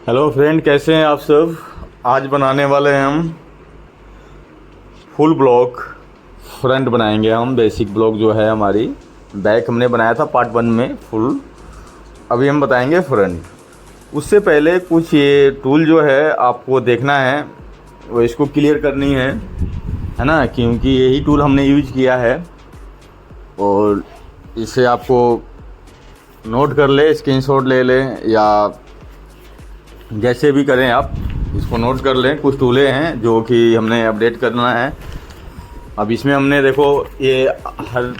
Hello friend, कैसे हैं आप सब। आज बनाने वाले हैं हम फुल ब्लॉक फ्रंट बनाएंगे। हम बेसिक ब्लॉक जो है हमारी बैक हमने बनाया था पार्ट 1 में फुल। अभी हम बताएंगे फ्रंट। उससे पहले कुछ ये टूल जो है आपको देखना है, वो इसको क्लियर करनी है ना, क्योंकि यही टूल हमने यूज किया है। और इसे आपको नोट कर ले, स्क्रीनशॉट ले लें या जैसे भी करें आप इसको नोट कर लें। कुछ टूलें हैं जो कि हमने अपडेट करना है। अब इसमें हमने देखो ये हर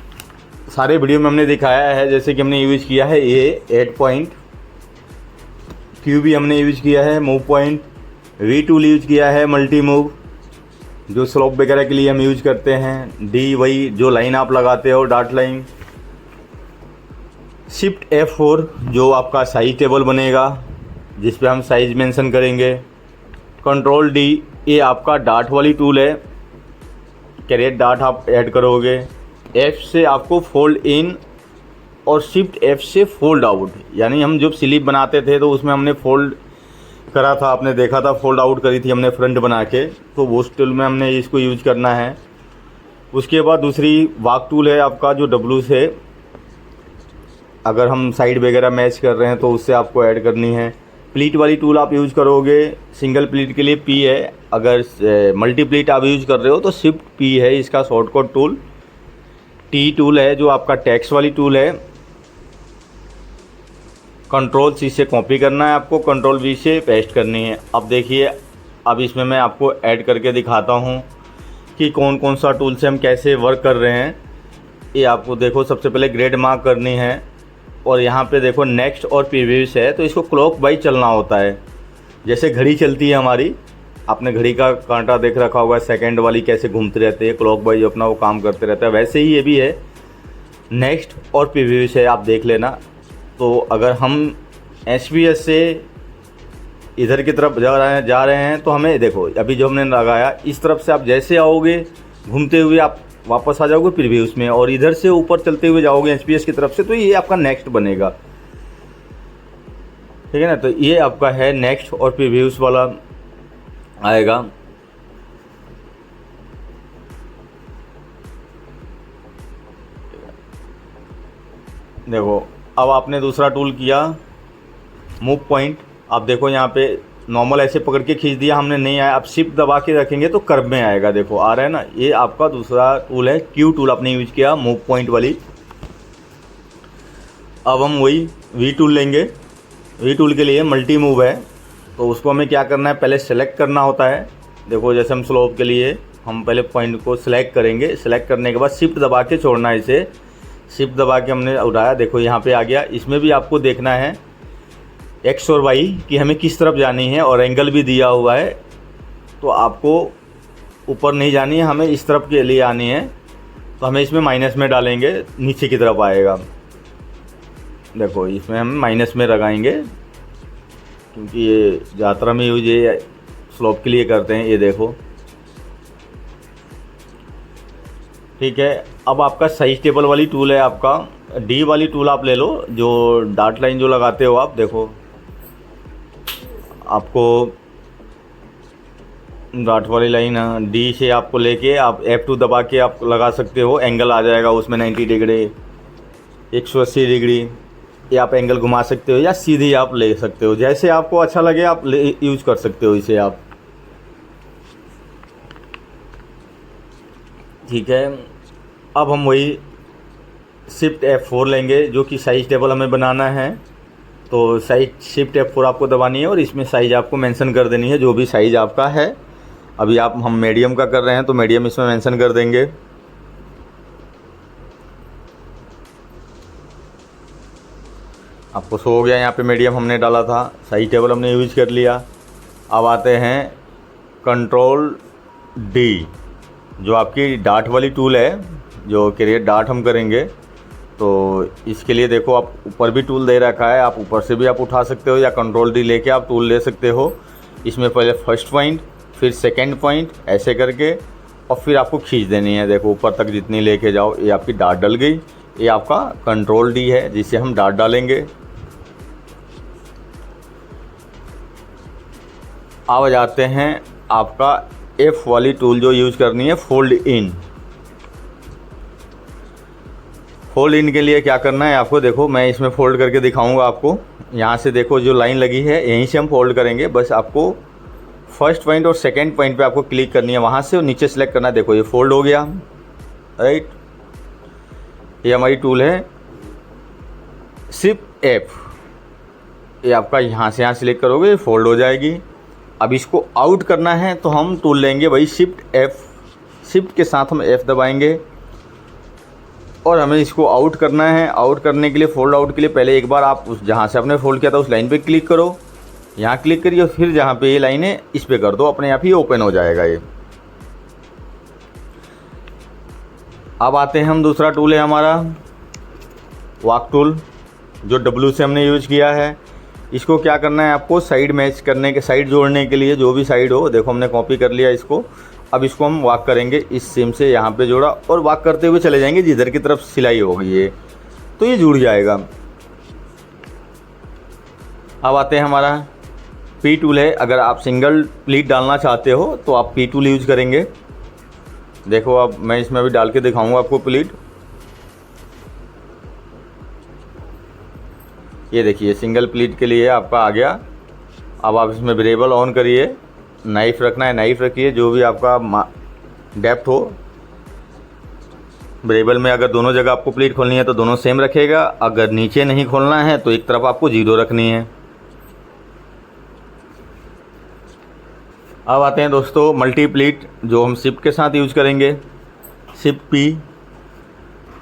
सारे वीडियो में हमने दिखाया है, जैसे कि हमने यूज़ किया है ये 8 पॉइंट, क्यू भी हमने यूज़ किया है, move point, V tool use किया है, मल्टी मूव जो स्लोप वगैरह के लिए हम यूज़ करते हैं, डी वही जो लाइन आप लगाते हो डॉट लाइन, शिफ्ट F4 जो आपका साइज टेबल बनेगा जिस पे हम साइज मेंशन करेंगे, कंट्रोल D ये आपका डाट वाली टूल है, कैरेट डाट आप ऐड करोगे, F से आपको फोल्ड इन और शिफ्ट F से फोल्ड आउट। यानी हम जब स्लिप बनाते थे तो उसमें हमने फोल्ड करा था, आपने देखा था, फोल्ड आउट करी थी हमने फ्रंट बना के, तो वो टूल में हमने इसको यूज करना है। उसके बाद दूसरी वॉक टूल है आपका जो W से, अगर हम साइड वगैरह मैच कर रहे हैं तो उससे आपको ऐड करनी है। प्लीट वाली टूल आप यूज़ करोगे, सिंगल प्लीट के लिए P है, अगर मल्टी प्लीट आप यूज़ कर रहे हो तो शिफ्ट P है इसका शॉर्टकट टूल। T टूल है जो आपका टैक्स वाली टूल है, कंट्रोल C से कॉपी करना है आपको, कंट्रोल V से पेस्ट करनी है। अब देखिए, अब इसमें मैं आपको ऐड करके दिखाता हूँ कि कौन कौन सा टूल से हम कैसे वर्क कर रहे हैं। ये आपको देखो, सबसे पहले ग्रेड मार्क करनी है और यहाँ पे देखो नेक्स्ट और प्रीवियस है, तो इसको क्लॉक वाइज चलना होता है। जैसे घड़ी चलती है हमारी, आपने घड़ी का कांटा देख रखा होगा, सेकंड वाली कैसे घूमते रहते हैं, क्लॉक वाइज अपना वो काम करते रहता है, वैसे ही ये भी है, नेक्स्ट और प्रीवियस है, आप देख लेना। तो अगर हम SBS से इधर की तरफ जा रहे हैं तो हमें देखो, अभी जो हमने लगाया इस तरफ से आप जैसे आओगे घूमते हुए आप वापस आ जाओगे प्रीव्यूज में, और इधर से ऊपर चलते हुए जाओगे SPS की तरफ से, तो ये आपका नेक्स्ट बनेगा, ठीक है ना। तो ये आपका है नेक्स्ट और प्रीव्यूज वाला आएगा। देखो, अब आपने दूसरा टूल किया मूव पॉइंट, आप देखो यहाँ पे नॉर्मल ऐसे पकड़ के खींच दिया हमने, नहीं आया, अब शिफ्ट दबा के रखेंगे तो कर्व में आएगा, देखो आ रहा है ना। ये आपका दूसरा टूल है, क्यू टूल आपने यूज किया मूव पॉइंट वाली। अब हम वही वी टूल लेंगे, वी टूल के लिए मल्टी मूव है, तो उसको हमें क्या करना है, पहले सेलेक्ट करना होता है। देखो जैसे हम स्लोप के लिए हम पहले पॉइंट को सिलेक्ट करेंगे, सिलेक्ट करने के बाद शिफ्ट दबा के छोड़ना है इसे, शिफ्ट दबा के हमने उठाया, देखो यहाँ पे आ गया। इसमें भी आपको देखना है X और Y कि हमें किस तरफ जानी है, और एंगल भी दिया हुआ है, तो आपको ऊपर नहीं जानी है, हमें इस तरफ के लिए आनी है, तो हमें इसमें माइनस में डालेंगे, नीचे की तरफ आएगा। देखो इसमें हम माइनस में लगाएंगे क्योंकि ये यात्रा में यूज ये स्लोप के लिए करते हैं, ये देखो, ठीक है। अब आपका साइज टेबल वाली टूल है, आपका D वाली टूल आप ले लो, जो डॉट लाइन जो लगाते हो आप, देखो आपको डॉट वाली लाइन D से आपको लेके आप F2 दबा के आप लगा सकते हो, एंगल आ जाएगा उसमें 90 डिग्री, 180 डिग्री, ये आप एंगल घुमा सकते हो या सीधी आप ले सकते हो, जैसे आपको अच्छा लगे आप यूज कर सकते हो इसे आप, ठीक है। अब हम वही शिफ्ट F4 लेंगे जो कि साइज टेबल हमें बनाना है, तो साइज शिफ्ट F4 आपको दबानी है और इसमें साइज आपको मेंशन कर देनी है, जो भी साइज आपका है। अभी हम मीडियम का कर रहे हैं तो मीडियम इसमें मेंशन कर देंगे। आपको शो हो गया यहाँ पे मीडियम हमने डाला था, साइज टेबल हमने यूज कर लिया। अब आते हैं कंट्रोल D जो आपकी डाट वाली टूल है, जो क्रिएट डाट हम करेंगे, तो इसके लिए देखो आप ऊपर भी टूल दे रखा है, आप ऊपर से भी आप उठा सकते हो या कंट्रोल D लेके आप टूल ले सकते हो। इसमें पहले फर्स्ट पॉइंट, फिर सेकंड पॉइंट, ऐसे करके, और फिर आपको खींच देनी है, देखो ऊपर तक जितनी लेके जाओ। ये आपकी डाट डल गई, ये आपका कंट्रोल D है जिससे हम डाट डालेंगे। अब आ जाते हैं आपका F वाली टूल जो यूज़ करनी है, फोल्ड इन। फोल्ड इन के लिए क्या करना है आपको, देखो मैं इसमें फ़ोल्ड करके दिखाऊंगा आपको। यहाँ से देखो जो लाइन लगी है यहीं से हम फोल्ड करेंगे। बस आपको फर्स्ट पॉइंट और सेकंड पॉइंट पे आपको क्लिक करनी है, वहाँ से और नीचे सेलेक्ट करना है। देखो ये फोल्ड हो गया, राइट। ये हमारी टूल है शिफ्ट F। ये आपका यहाँ से यहाँ सिलेक्ट करोगे फोल्ड हो जाएगी। अब इसको आउट करना है तो हम टूल लेंगे भाई शिफ्ट F। शिफ्ट के साथ हम F दबाएंगे और हमें इसको आउट करना है। आउट करने के लिए, फोल्ड आउट के लिए पहले एक बार आप उस जहाँ से आपने फोल्ड किया था उस लाइन पे क्लिक करो, यहाँ क्लिक करिए और फिर जहाँ पे ये लाइन है इस पे कर दो, अपने आप ही ओपन हो जाएगा ये। अब आते हैं हम, दूसरा टूल है हमारा वॉक टूल, जो W से हमने यूज़ किया है। इसको क्या करना है आपको, साइड मैच करने के, साइड जोड़ने के लिए, जो भी साइड हो, देखो हमने कॉपी कर लिया इसको। अब इसको हम वॉक करेंगे, इस सिम से यहाँ पे जोड़ा और वॉक करते हुए चले जाएंगे जिधर की तरफ सिलाई होगी ये, तो ये जुड़ जाएगा। अब आते हैं हमारा P टूल है। अगर आप सिंगल प्लीट डालना चाहते हो तो आप P टूल यूज़ करेंगे। देखो अब मैं इसमें भी डाल के दिखाऊंगा आपको प्लीट। ये देखिए सिंगल प्लीट के लिए आपका आ गया। अब आप इसमें वेरिएबल ऑन करिए, नाइफ रखना है नाइफ रखिए, जो भी आपका डेप्थ हो। वेरिएबल में अगर दोनों जगह आपको प्लीट खोलनी है तो दोनों सेम रखेगा, अगर नीचे नहीं खोलना है तो एक तरफ आपको 0 रखनी है। अब आते हैं दोस्तों मल्टी प्लीट, जो हम शिफ्ट के साथ यूज़ करेंगे, शिफ्ट P।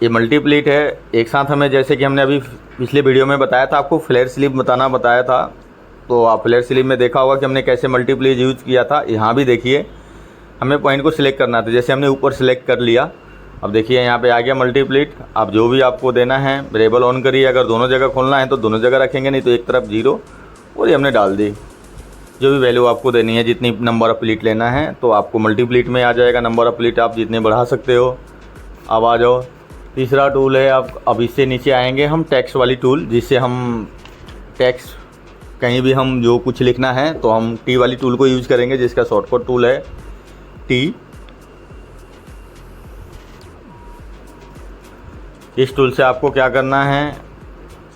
ये मल्टी प्लीट है, एक साथ हमें, जैसे कि हमने अभी पिछले वीडियो में बताया था आपको, फ्लेयर स्लिप बताया था, तो आप फ्लेयर स्लिप में देखा होगा कि हमने कैसे मल्टी प्लीट यूज़ किया था। यहाँ भी देखिए हमें पॉइंट को सिलेक्ट करना था, जैसे हमने ऊपर सेलेक्ट कर लिया। अब देखिए यहाँ पे आ गया मल्टी प्लीट। अब जो भी आपको देना है वेरिएबल ऑन करिए, अगर दोनों जगह खोलना है तो दोनों जगह रखेंगे, नहीं तो एक तरफ 0, और ये हमने डाल दी। जो भी वैल्यू आपको देनी है, जितनी नंबर ऑफ प्लीट लेना है तो आपको मल्टी प्लीट में आ जाएगा। नंबर ऑफ प्लीट आप जितने बढ़ा सकते हो। अब आ जाओ, तीसरा टूल है। अब इससे नीचे आएंगे हम, टेक्स्ट वाली टूल, जिससे हम टेक्स्ट कहीं भी हम जो कुछ लिखना है तो हम T वाली टूल को यूज़ करेंगे, जिसका शॉर्टकट टूल है T। इस टूल से आपको क्या करना है,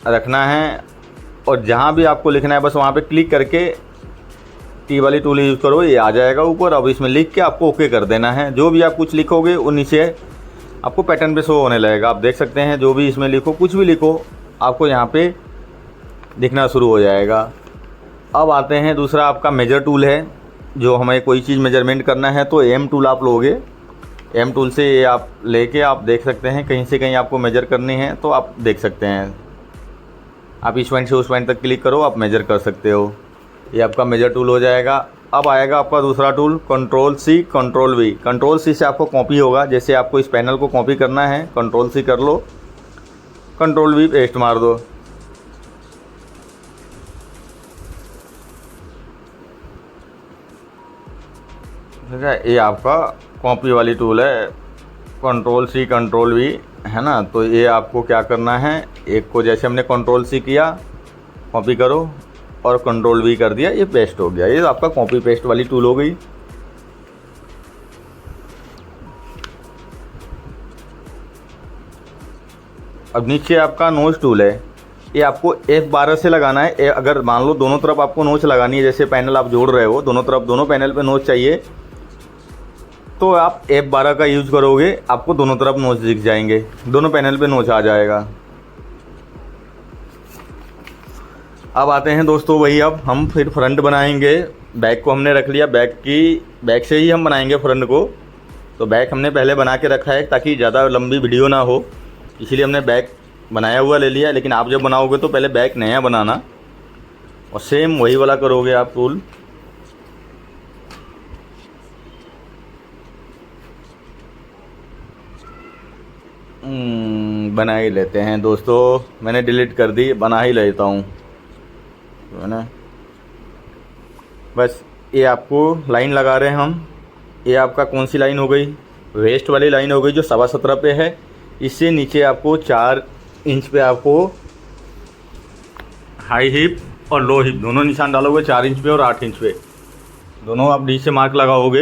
रखना है, और जहाँ भी आपको लिखना है बस वहाँ पे क्लिक करके T वाली टूल यूज़ करो, ये आ जाएगा ऊपर। अब इसमें लिख के आपको ओके कर देना है। जो भी आप कुछ लिखोगे वो नीचे आपको पैटर्न पे शो होने लगेगा। आप देख सकते हैं, जो भी इसमें लिखो, कुछ भी लिखो, आपको यहाँ पे दिखना शुरू हो जाएगा। अब आते हैं, दूसरा आपका मेजर टूल है, जो हमें कोई चीज़ मेजरमेंट करना है तो M टूल आप लोगे। M टूल से ये आप लेके आप देख सकते हैं, कहीं से कहीं आपको मेजर करनी है तो आप देख सकते हैं। आप इस पॉइंट से उस पॉइंट तक क्लिक करो, आप मेजर कर सकते हो। ये आपका मेजर टूल हो जाएगा। अब आएगा आपका दूसरा tool control C control V। Control C से आपको कॉपी होगा, जैसे आपको इस पैनल को कॉपी करना है, कंट्रोल C कर लो, कंट्रोल V पेस्ट मार दो। ठीक है, ये आपका कॉपी वाली टूल है, कंट्रोल C कंट्रोल V, है ना। तो ये आपको क्या करना है, एक को जैसे हमने कंट्रोल C किया, कॉपी करो, और कंट्रोल V कर दिया, ये पेस्ट हो गया। ये आपका कॉपी पेस्ट वाली टूल हो गई। अब नीचे आपका नोच टूल है, ये आपको F12 से लगाना है। अगर मान लो दोनों तरफ आपको नोच लगानी है, जैसे पैनल आप जोड़ रहे हो, दोनों तरफ, दोनों पैनल पे नोच चाहिए, तो आप F12 का यूज़ करोगे, आपको दोनों तरफ नोच दिख जाएंगे, दोनों पैनल पे नोच आ जाएगा। अब आते हैं दोस्तों, वही अब हम फिर फ्रंट बनाएंगे। बैक को हमने रख लिया, बैक से ही हम बनाएंगे फ्रंट को। तो बैक हमने पहले बना के रखा है ताकि ज़्यादा लंबी वीडियो ना हो, इसीलिए हमने बैक बनाया हुआ ले लिया। लेकिन आप जब बनाओगे तो पहले बैक नया बनाना, और सेम वही वाला करोगे आप टूल। बना ही लेते हैं दोस्तों, मैंने डिलीट कर दी, बना ही लेता हूँ, है ना। बस ये आपको लाइन लगा रहे हैं हम। ये आपका कौन सी लाइन हो गई, वेस्ट वाली लाइन हो गई, जो 17.25 पे है। इससे नीचे आपको 4 इंच पे आपको हाई हिप और लो हिप दोनों निशान डालोगे, 4 इंच पे और 8 इंच पे। दोनों आप डी से मार्क लगाओगे।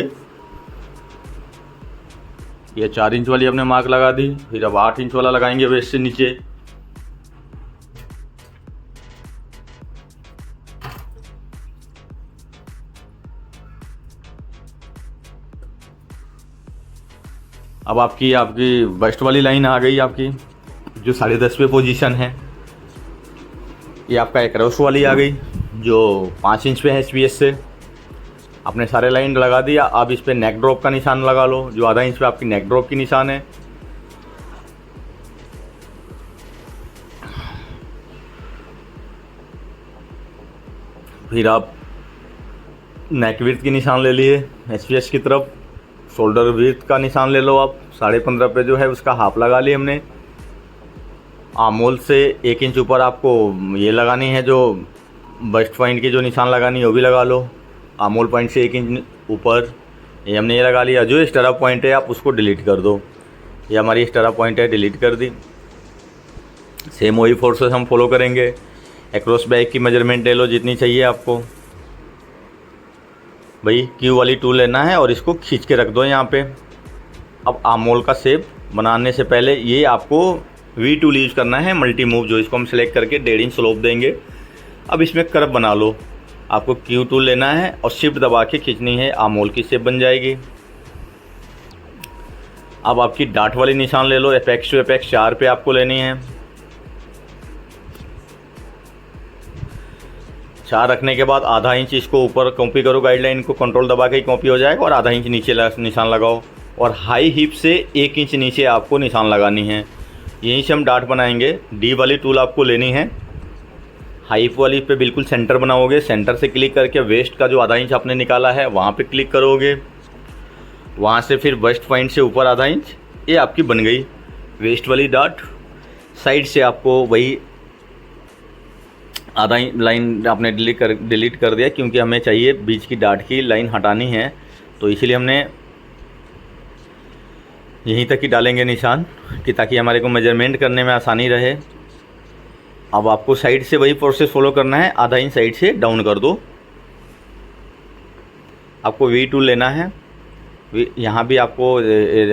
ये 4 इंच वाली हमने मार्क लगा दी, फिर अब 8 इंच वाला लगाएंगे वेस्ट से नीचे। अब आपकी वेस्ट वाली लाइन आ गई, आपकी जो 10.5 पे पोजीशन है। ये आपका क्रॉस वाली आ गई जो 5 इंच पे है एचपीएस से। आपने सारे लाइन लगा दिया। अब इस पे नेक ड्रॉप का निशान लगा लो, जो आधा इंच पे आपकी नेक ड्रॉप की निशान है। फिर आप नेक विड्थ की निशान ले लिए एचपीएस की तरफ। शोल्डर विड्थ का निशान ले लो आप, 15.5 पे जो है उसका हाफ लगा लिया हमने। आमोल से 1 इंच ऊपर आपको ये लगानी है, जो बस्ट पॉइंट की जो निशान लगानी है वो भी लगा लो। आमोल पॉइंट से 1 इंच ऊपर ये हमने ये लगा लिया। जो स्टरा पॉइंट है आप उसको डिलीट कर दो। ये हमारी स्टरा पॉइंट है, डिलीट कर दी। सेम वही फोर्सेस हम फॉलो करेंगे। एक्रॉस बैक की मेजरमेंट ले लो जितनी चाहिए आपको। भाई क्यू वाली टूल लेना है और इसको खींच के रख दो यहाँ पे। अब आमोल का शेप बनाने से पहले ये आपको वी टूल यूज़ करना है, मल्टी मूव, जो इसको हम सेलेक्ट करके 1.5 इंच स्लोप देंगे। अब इसमें कर्व बना लो। आपको क्यू टूल लेना है और शिफ्ट दबा के खींचनी है, आमोल की शेप बन जाएगी। अब आपकी डाट वाली निशान ले लो, एपेक्स टू एपेक्स 4 पे आपको लेनी है। 4 रखने के बाद आधा इंच इसको ऊपर कॉपी करो, गाइडलाइन को कंट्रोल दबा के ही कॉपी हो जाएगा। और आधा इंच नीचे निशान लगाओ और हाई हिप से 1 इंच नीचे आपको निशान लगानी है। यहीं से हम डाट बनाएंगे। डी वाली टूल आपको लेनी है। हाई हिप वाली पे बिल्कुल सेंटर बनाओगे। सेंटर से क्लिक करके वेस्ट का जो आधा इंच आपने निकाला है वहाँ पे क्लिक करोगे। वहाँ से फिर वेस्ट पॉइंट से ऊपर आधा इंच, ये आपकी बन गई वेस्ट वाली डाट। साइड से आपको वही आधा लाइन आपने डिलीट कर दिया, क्योंकि हमें चाहिए बीच की डाट की लाइन हटानी है, तो इसीलिए हमने यहीं तक ही डालेंगे निशान, कि ताकि हमारे को मेजरमेंट करने में आसानी रहे। अब आपको साइड से वही प्रोसेस फॉलो करना है। आधा इंच साइड से डाउन कर दो। आपको वी टूल लेना है। यहाँ भी आपको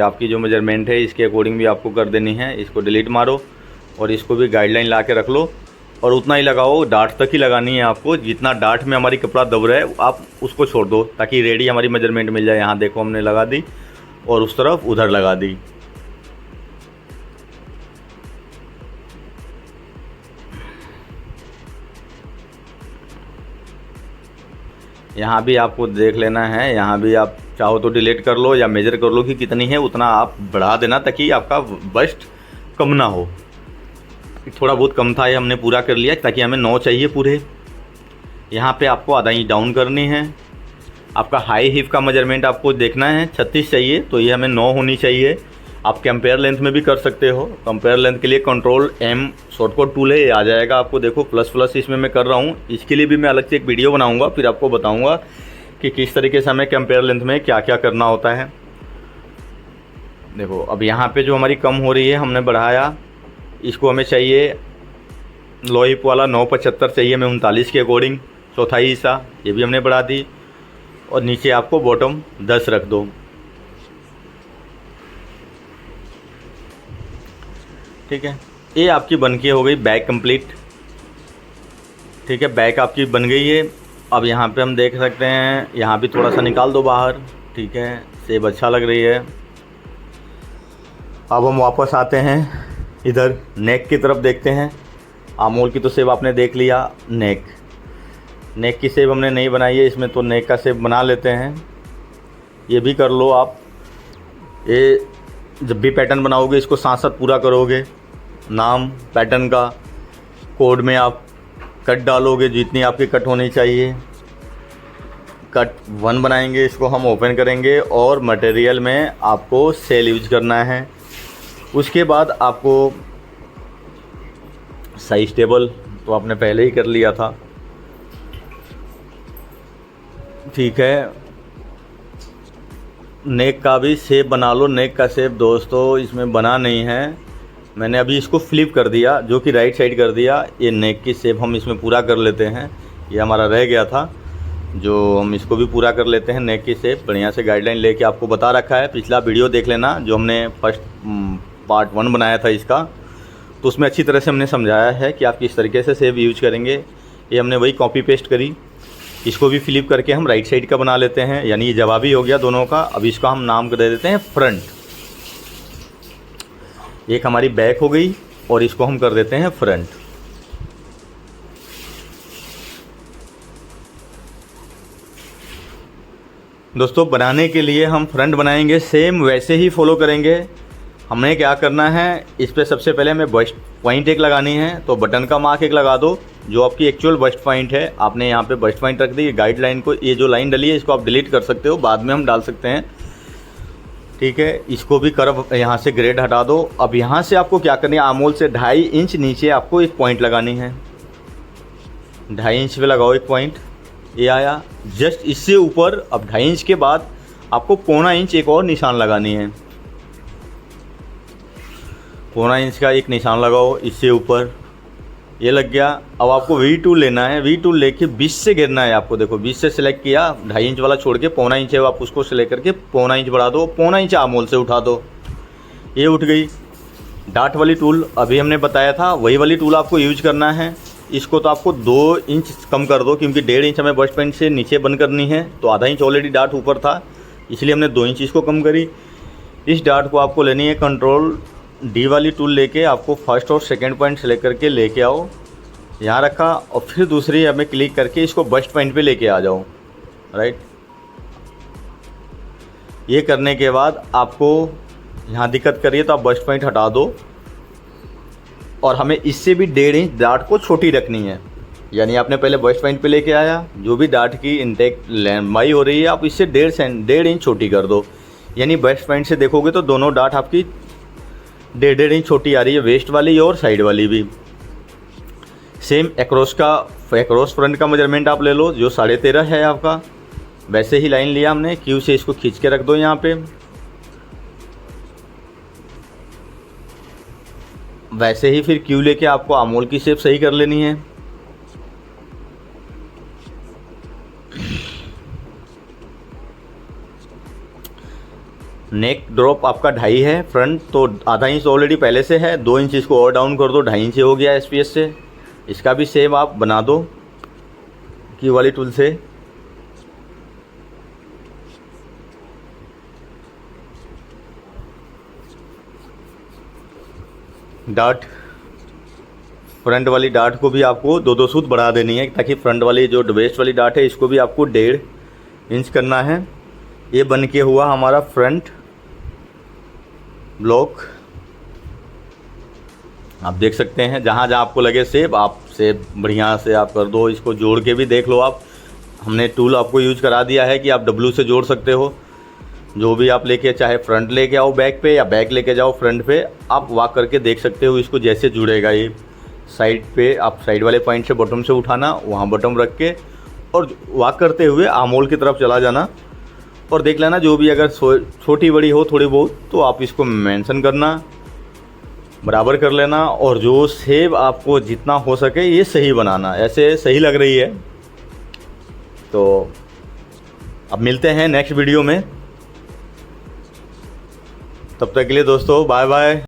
आपकी जो मेजरमेंट है इसके अकॉर्डिंग भी आपको कर देनी है। इसको डिलीट मारो और इसको भी गाइडलाइन ला के रख लो और उतना ही लगाओ, डाट तक ही लगानी है आपको। जितना डाट में हमारी कपड़ा दब रहा है आप उसको छोड़ दो, ताकि रेडी हमारी मेजरमेंट मिल जाए। यहाँ देखो हमने लगा दी और उस तरफ उधर लगा दी। यहाँ भी आपको देख लेना है। यहाँ भी आप चाहो तो डिलीट कर लो या मेजर कर लो कि कितनी है, उतना आप बढ़ा देना ताकि आपका बस्ट कम ना हो। थोड़ा बहुत कम था, ये हमने पूरा कर लिया, ताकि हमें 9 चाहिए पूरे। यहाँ पे आपको आधा इंच डाउन करनी है। आपका हाई हिप का मेजरमेंट आपको देखना है, 36 चाहिए, तो ये हमें 9 होनी चाहिए। आप कंपेयर लेंथ में भी कर सकते हो। कंपेयर लेंथ के लिए कंट्रोल M शॉर्टकट टूल है, ये आ जाएगा आपको। देखो प्लस इसमें मैं कर रहा हूँ। इसके लिए भी मैं अलग से एक वीडियो बनाऊँगा, फिर आपको बताऊँगा कि किस तरीके से हमें कंपेयर लेंथ में क्या क्या करना होता है। देखो अब यहाँ पे जो हमारी कम हो रही है हमने बढ़ाया। इसको हमें चाहिए लो हिप वाला 9.75 चाहिए हमें 39 के अकॉर्डिंग, चौथाई हिस्सा, ये भी हमने बढ़ा दी। और नीचे आपको बॉटम 10 रख दो। ठीक है, ये आपकी बन के हो गई बैक कंप्लीट। ठीक है, बैक आपकी बन गई है। अब यहाँ पे हम देख सकते हैं, यहाँ भी थोड़ा सा निकाल दो बाहर। ठीक है, सेब अच्छा लग रही है। अब हम वापस आते हैं इधर नेक की तरफ, देखते हैं। आमोल की तो सेब आपने देख लिया। नेक की सेब हमने नहीं बनाई है इसमें, तो नेक का सेब बना लेते हैं। ये भी कर लो आप। ये जब भी पैटर्न बनाओगे इसको साथ साथ पूरा करोगे। नाम पैटर्न का कोड में आप कट डालोगे, जितनी आपकी कट होनी चाहिए। कट 1 बनाएंगे, इसको हम ओपन करेंगे और मटेरियल में आपको सेल यूज करना है। उसके बाद आपको साइज टेबल तो आपने पहले ही कर लिया था। ठीक है, नेक का भी शेप बना लो। नेक का शेप दोस्तों इसमें बना नहीं है, मैंने अभी इसको फ्लिप कर दिया, जो कि राइट साइड कर दिया। ये नेक की शेप हम इसमें पूरा कर लेते हैं, ये हमारा रह गया था। जो हम इसको भी पूरा कर लेते हैं। नेक की शेप बढ़िया से गाइडलाइन लेके आपको बता रखा है। पिछला वीडियो देख लेना जो हमने फर्स्ट पार्ट 1 बनाया था इसका, तो उसमें अच्छी तरह से हमने समझाया है कि आप किस तरीके से शेप यूज करेंगे। ये हमने वही कॉपी पेस्ट करी, इसको भी फ्लिप करके हम राइट साइड का बना लेते हैं, यानी ये जवाबी हो गया दोनों का। अब इसका हम नाम दे देते हैं फ्रंट। एक हमारी बैक हो गई और इसको हम कर देते हैं फ्रंट। दोस्तों बनाने के लिए हम फ्रंट बनाएंगे, सेम वैसे ही फॉलो करेंगे। हमें क्या करना है, इस पर सबसे पहले हमें बस्ट पॉइंट एक लगानी है, तो बटन का मार्क एक लगा दो। जो आपकी एक्चुअल बस्ट पॉइंट है आपने यहाँ पे बस्ट पॉइंट रख दी। गाइडलाइन को, ये जो लाइन डली है इसको आप डिलीट कर सकते हो, बाद में हम डाल सकते हैं, ठीक है। इसको भी कर्व यहाँ से ग्रेड हटा दो। अब यहाँ से आपको क्या करनी है, आमोल से 2.5 इंच नीचे आपको एक पॉइंट लगानी है। 2.5 इंच पे लगाओ एक पॉइंट, ये आया। जस्ट इससे ऊपर अब 2.5 इंच के बाद आपको 0.25 इंच एक और निशान लगानी है। 0.25 इंच का एक निशान लगाओ इससे ऊपर, ये लग गया। अब आपको V टूल लेना है, V टूल लेके 20 से गिरना है आपको। देखो 20 से सिलेक्ट किया, 2.5 इंच वाला छोड़ के 0.25 इंच है, आप उसको सिलेक्ट करके 0.25 इंच बढ़ा दो, 0.25 इंच आमोल से उठा दो, ये उठ गई। डार्ट वाली टूल अभी हमने बताया था, वही वाली टूल आपको यूज करना है। इसको तो आपको 2 इंच कम कर दो, क्योंकि 1.5 इंच हमें बस्ट पॉइंट से नीचे बंद करनी है, तो आधा इंच ऑलरेडी डार्ट ऊपर था, इसलिए हमने 2 इंच इसको कम करी। इस डार्ट को आपको लेनी है कंट्रोल D वाली टूल लेके, आपको फर्स्ट और सेकंड पॉइंट सेलेक्ट करके लेके आओ, यहाँ रखा, और फिर दूसरी हमें क्लिक करके इसको बस्ट पॉइंट पे लेके आ जाओ, राइट। ये करने के बाद आपको यहाँ दिक्कत करिए तो आप बस्ट पॉइंट हटा दो, और हमें इससे भी 1.5 इंच डार्ट को छोटी रखनी है। यानी आपने पहले बस्ट पॉइंट पे लेके आया, जो भी डार्ट की इनटेक लंबाई हो रही है आप इससे 1.5 इंच छोटी कर दो। यानी बस्ट पॉइंट से देखोगे तो दोनों डार्ट आपकी 1.5 इंच छोटी आ रही है, वेस्ट वाली और साइड वाली भी। सेम एक्रोस फ्रंट का मेजरमेंट आप ले लो, जो 13.5 है आपका, वैसे ही लाइन लिया हमने। क्यू से इसको खींच के रख दो यहाँ पे, वैसे ही फिर क्यू लेके आपको आमोल की शेप सही कर लेनी है। नेक ड्रॉप आपका 2.5 है, फ्रंट तो आधा इंच ऑलरेडी पहले से है, 2 इंच इसको और डाउन कर दो, 2.5 इंच हो गया SPS से। इसका भी सेम आप बना दो की वाली टूल से। डार्ट फ्रंट वाली डार्ट को भी आपको 2-2 सूत बढ़ा देनी है, ताकि फ्रंट वाली जो वेस्ट वाली डार्ट है इसको भी आपको 1.5 इंच करना है। ये बन के हुआ हमारा फ्रंट ब्लॉक। आप देख सकते हैं, जहाँ जहाँ आपको लगे शेप, आप शेप बढ़िया से आप कर दो। इसको जोड़ के भी देख लो आप, हमने टूल आपको यूज करा दिया है कि आप W से जोड़ सकते हो। जो भी आप लेके, चाहे फ्रंट लेके आओ बैक पे या बैक लेके जाओ फ्रंट पे, आप वॉक करके देख सकते हो इसको जैसे जुड़ेगा। ये साइड पे आप साइड वाले पॉइंट से बॉटम से उठाना, वहाँ बॉटम रख के और वॉक करते हुए आमोल की तरफ चला जाना, और देख लेना जो भी अगर छोटी बड़ी हो थोड़ी बहुत तो आप इसको मेंशन करना, बराबर कर लेना, और जो शेप आपको जितना हो सके ये सही बनाना। ऐसे सही लग रही है तो अब मिलते हैं नेक्स्ट वीडियो में, तब तक के लिए दोस्तों बाय बाय।